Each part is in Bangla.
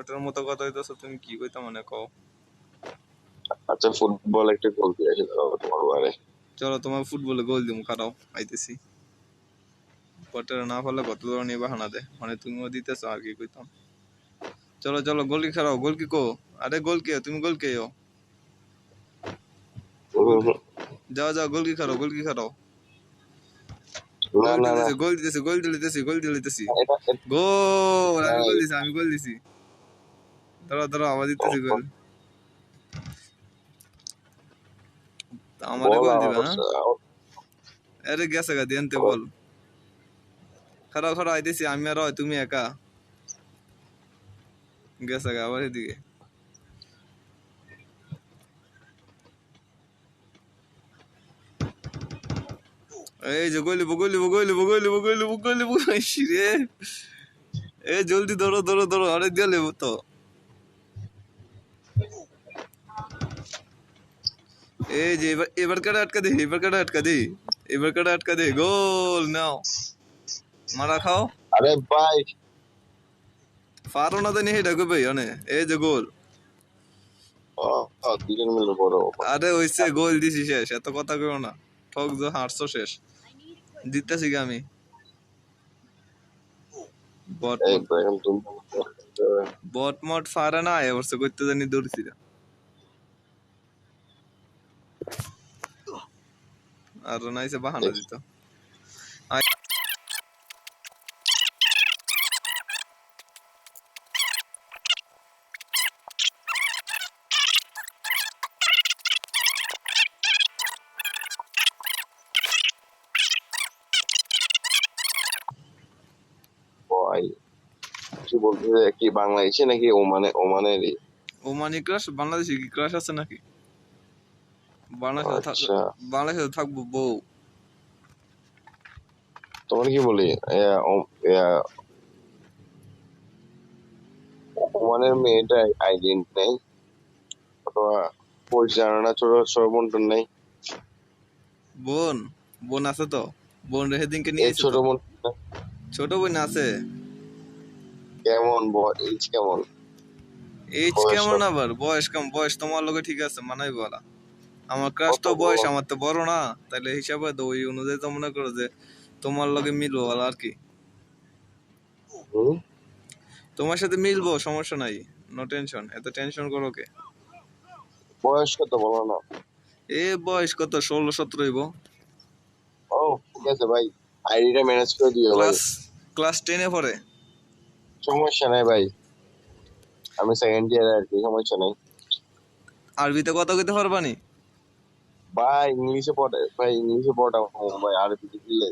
বটের মতো কথা হইতেছো, তুমি কি কইতা মানে কও? আচ্ছা ফুটবল একটা গোল দিয়ে আসে তোমার বারে। চলো তোমার ফুটবলে গোল দিমু, খারাও আইতেছি। বটের না পারলে কত ধরনের বাহানা দে, মানে তুমিও দিতেছো আর কি কইতাম। চলো চলো গোল কি খারাও, গোল কি কো? আরে গোল কে, তুমি গোল কে? যাও যাও গোল কি খারাও, গোল কি খারাও। না গোল না না দিতেছি, গোল দিতেছি, গোল দিতেছি, গোল দিতেছি। এটা গোল, আমি গোল দিছি, আমি গোল দিছি। দাঁড়াও দাঁড়াও, আবার দিতেছি গোল। আমারে বল গোল দিবে আউট। হ্যাঁ? আরে গেছে গা দিয়ানতে বল। খারাও খারাও আইতেছি, আমি আর হয় তুমি একা। গেছে গা আবার এদিকে। এই যে গোল দিব, গোল দিব, গোল দিব, গোল দিব, গোল দিব, গোল দিব। রে এ জলদি ধরো ধরো ধরো, আরে দিয়ে লেবো তো। এই যে এবার এবার কাটা আটকা দে, এবার কাটা আটকা দে, এবার কাটা আটকা দে। গোল নাও, মারা খাও। আরে ভাই ফারো না জানি হেটা কই ভাই অনে। এই যে গোল। দুজন মিলে বড় আরে হইছে, গোল দিছি শেষ, এত কথা কইও না। ঠক যো হারছো শেষ। জিততেছি কি আমি। বট মট এখন তুমি বট মট ফারে না এবারছে করতে জানি দৌড়ছি। আর নাইছে বাহানা দিত। ভাই কি বলতে কি বাংলাদেশে নাকি ওমানেরই? ওমানি ক্রাশ, বাংলাদেশি কি ক্রাশ আছে নাকি? আচ্ছা বাংলাদেশে থাকবো বউ। তোমার কি বলি ওমানের মেয়েটা আইডি নেই অথবা পরিচালনা ছোট ছোট বন্টন নেই? বোন, বোন আছে তো, বোন রেখে দিনকে নিয়ে এই আইছে ছোট তো। বোন ছোট বোন আছে। কেমন এইজ কেমন এইজ বয়স কেমন কত? আবার, বয়স কম, বয়স তোমার লগে ঠিক আছে, মানাই বলা। আমার ক্রাশ কত তো বয়স বড়? আমার তো বড় না, তাহলে হিসাবে তো ওই অনুযায়ী তো মনে করো যে তোমার লগে মিলবো বলা আর কি। হুম? তোমার সাথে মিলবো, সমস্যা নাই, নো টেনশন, এত টেনশন করো কে? বয়স কত বলো না? এ বয়স কত, 16-17 হইব। ও ঠিক আছে ভাই, আইডিটা ম্যানেজ করে দিও ভাই। ক্লাস ক্লাস 10-এ পড়ে। সমস্যা নাই ভাই, আমি সেকেন্ড ইয়ার আর কি, সমস্যা নাই। আরবিতে কথা কইতে পারবানি? ভাই ইংলিশে পড়ে, ভাই ইংলিশে পড়াও ভাই, আরবিতে দিলে।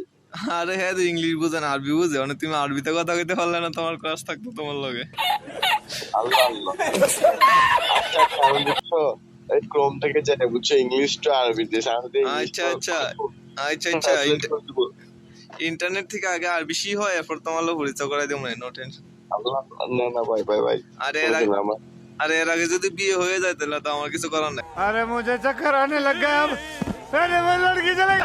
আরে হ্যাঁ, তো ইংলিশ বুঝে না আরবি বুঝে, মানে তুমি আরবিতে কথা কইতে পারলে না, তোমার ক্লাস থাকতো তোমার লগে। আল্লাহ আল্লাহ। আচ্ছা আচ্ছা আমি বুঝছো, এই ক্রোম থেকে যেটা বুঝছো ইংলিশ টু আরবি দেশ, আমি তো ইংলিশ আচ্ছা তো আচ্ছা, আচ্ছা আচ্ছা, ট্রান্সলেট করে দিব। ইন্টারনেট থেকে আগে আরবি শি হয়, এরপর তোমার লোক পরিচয় করাই দেবো, নো টেনশন। আল্লাহ না না ভাই ভাই ভাই, আরে এর করে আগে, দিন আমার। আরে এর আগে যদি বিয়ে হয়ে যায় তাহলে তো আমার কিছু করার নাই। अरे मुझे चक्कर आने लग गया अब। अरे वो लड़की चले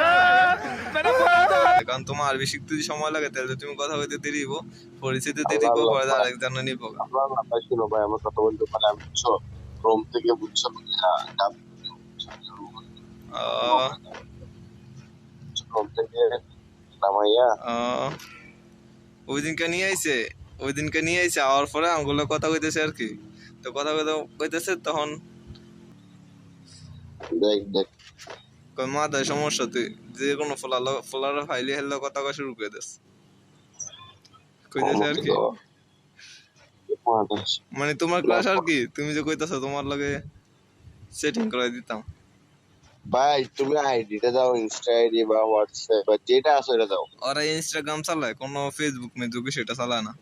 কারণ তোমার আরবি শিখতে যদি সময় লাগে তাহলে তুমি কথা কইতে দেরি হইব, পরিচিতি দেরি আল্লাহ হইব, আল্লাহ পরে ভাই, আরেকজন নিব। আল্লাহ আল্লাহ ভাই, শুনো ভাই আমার কথা বলতে পারে, আমি বুঝছো ক্রোম থেকে বুঝছো ক্রোম থেকে নামাইয়া ওই দিনকে নিয়ে আইছে, ওই দিনকে নিয়ে আইছে, আওয়ার পরে আমগুলো কথা কইতেছে আর কি। তো কথা কইতেছে তখন দেখ দেখ কই মাথায় সমস্যা, তুই যে কোনো ফোলার ফাইলি হেললে কথা কয় শুরু করে দিস, কইতেছে আর কি। মানে তোমার ক্লাস আর কি, তুমি যে কইতাছো তোমার লগে সেটিং করে দিতাম। ভাই তুমি আইডিটা দাও, ইনস্টা আইডি বা হোয়াটসঅ্যাপ বা যেটা আছে এটা দাও। ওরা ইনস্টাগ্রাম চালায়, কোনো ফেসবুক মেসবুক সেটা চালায় না।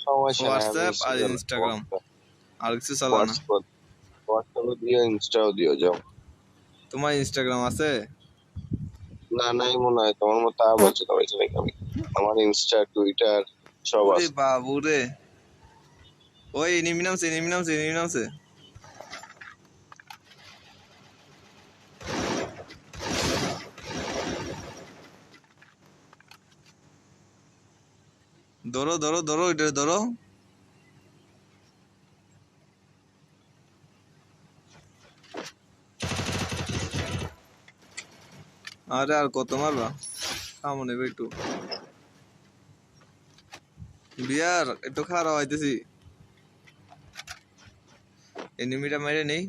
সমস্যা নাই, আমি হোয়াটসঅ্যাপ আর ইনস্টাগ্রাম, আর কিছু চালায় না। হোয়াটসঅ্যাপে দিও, ইনস্টাও দিও, যাও। তোমার ইনস্টাগ্রাম আছে? না নাই মনে হয়, তোমার মতো বলছো তো হয়েছে নাকি? আমি আমার ইনস্টা টুইটার সব ওরে আছে। বাবু রে, ওই নিমি নামছে, নিমি নামছে, নিমি নামছে। ধরো ধরো ধরো, এটা ধরো। আরে আর কত মারবা, থামো নেবে একটু। বিয়ার একটু খারাপ হইতেছি, এনিমিটা মেরে নেই।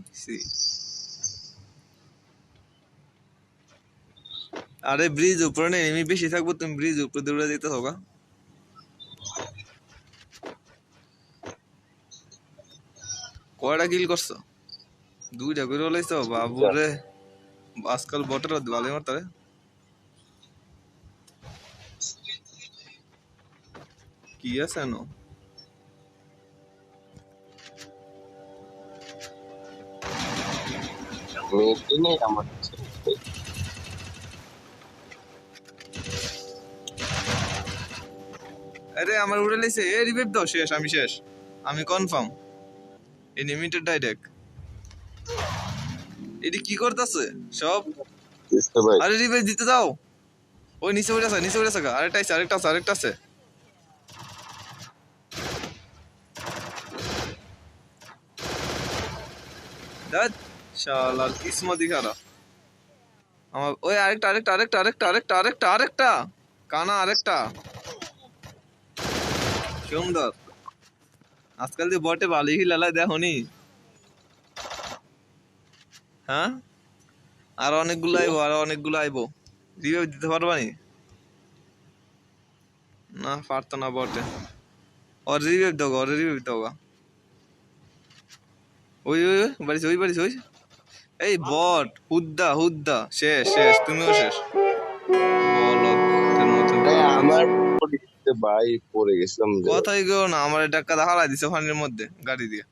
আরে ব্রিজ উপরে নেই, এনিমি বেশি থাকবো, তুমি ব্রিজ উপরে দৌড়ে দিতে হোক। কয়টা কিল করছো? 2টা করে লাইছো বাবু রে, আজকাল বটের ভালোই মারতারে। কি আছে নো? মেয়েটি নেই আমার কাছে। আরে আমার উড়ে লাইছে, এ রিভাইভ দাও, শেষ, আমি শেষ, আমি কনফার্ম এনিমিটেড ডাইরেক্ট। এটি কি করতেছে সব? বুঝতে পারি। আরে রিভাইভ দিতে দাও। ওই নিচে উড়ে আছে, নিচে উড়ে আছে, আরেকটা আছে, আরেকটা আছে, আরেকটা আছে। দাদ শালার কিসমতি খারাপ আমার। ওই আরেকটা, আরেকটা, আরেকটা, আরেকটা, আরেকটা, আরেকটা, আরেকটা কানা, আরেকটা। সুন্দর। আজকাল যে বটে ভালোই খেলা দেখনি? হ্যাঁ, আর অনেকগুলো আইবো, আর অনেকগুলো আইবো। রিভাইভ দিতে পারবা নি? না পারতো না বটে। ওর রিভাইভ দাও, ওর রিভাইভ দাও। ওই ওই ওই বাড়িছে, ওই বাড়িছে, ওই এই বট হুদ্দা, হুদ্দা শেষ, শেষ, তুমিও শেষ। বলদের মতন ভাই কাজ। আমার ভাই পড়ে গেছিলাম যে। কথাই গো না, আমার টাকা হারাই দিছে পানির মধ্যে গাড়ি দিয়ে।